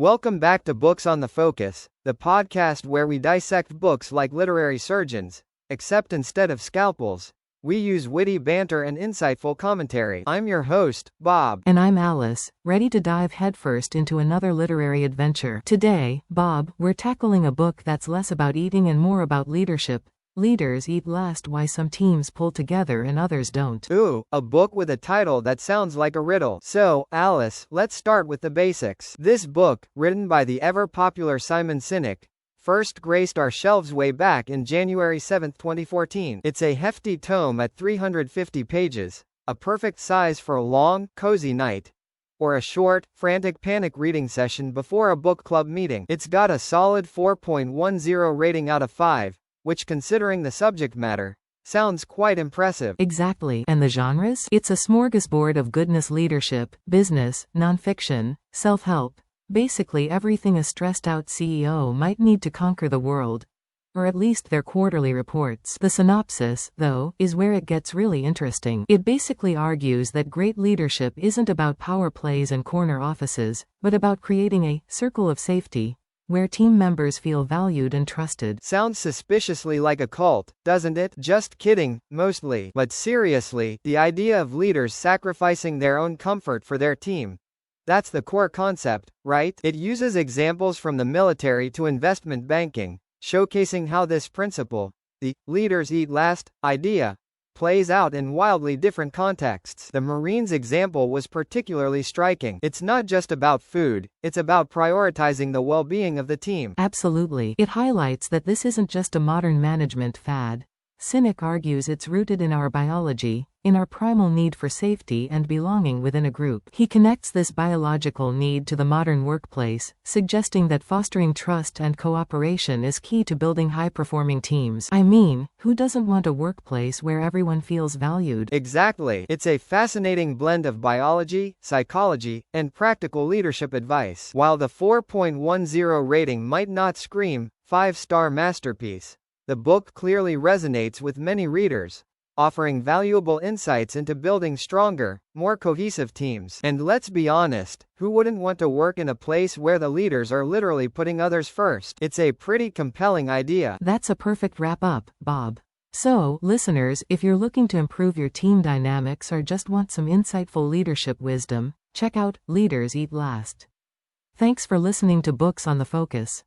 Welcome back to Books on the Focus, the podcast where we dissect books like literary surgeons, except instead of scalpels, we use witty banter and insightful commentary. I'm your host, Bob. And I'm Alice, ready to dive headfirst into another literary adventure. Today, Bob, we're tackling a book that's less about eating and more about leadership. Leaders Eat Last: Why Some Teams Pull Together and Others Don't. Ooh, a book with a title that sounds like a riddle. So, Alice, let's start with the basics. This book, written by the ever-popular Sinek, first graced our shelves way back in January 7, 2014. It's a hefty tome at 350 pages, a perfect size for a long, cozy night, or a short, frantic panic reading session before a book club meeting. It's got a solid 4.10 rating out of 5, which, considering the subject matter, sounds quite impressive. Exactly. And the genres? It's a smorgasbord of goodness: leadership, business, nonfiction, self-help. Basically everything a stressed-out CEO might need to conquer the world. Or at least their quarterly reports. The synopsis, though, is where it gets really interesting. It basically argues that great leadership isn't about power plays and corner offices, but about creating a circle of safety, where team members feel valued and trusted. Sounds suspiciously like a cult, doesn't it? Just kidding, mostly. But seriously, the idea of leaders sacrificing their own comfort for their team. That's the core concept, right? It uses examples from the military to investment banking, showcasing how this principle, the leaders eat last idea, plays out in wildly different contexts. The Marines example was particularly striking. It's not just about food, it's about prioritizing the well-being of the team. Absolutely. It highlights that this isn't just a modern management fad. Sinek argues it's rooted in our biology, in our primal need for safety and belonging within a group. He connects this biological need to the modern workplace, suggesting that fostering trust and cooperation is key to building high-performing teams. I mean, who doesn't want a workplace where everyone feels valued? Exactly. It's a fascinating blend of biology, psychology, and practical leadership advice. While the 4.10 rating might not scream 5-star masterpiece, the book clearly resonates with many readers, offering valuable insights into building stronger, more cohesive teams. And let's be honest, who wouldn't want to work in a place where the leaders are literally putting others first? It's a pretty compelling idea. That's a perfect wrap-up, Bob. So, listeners, if you're looking to improve your team dynamics or just want some insightful leadership wisdom, check out Leaders Eat Last. Thanks for listening to Books on the Focus.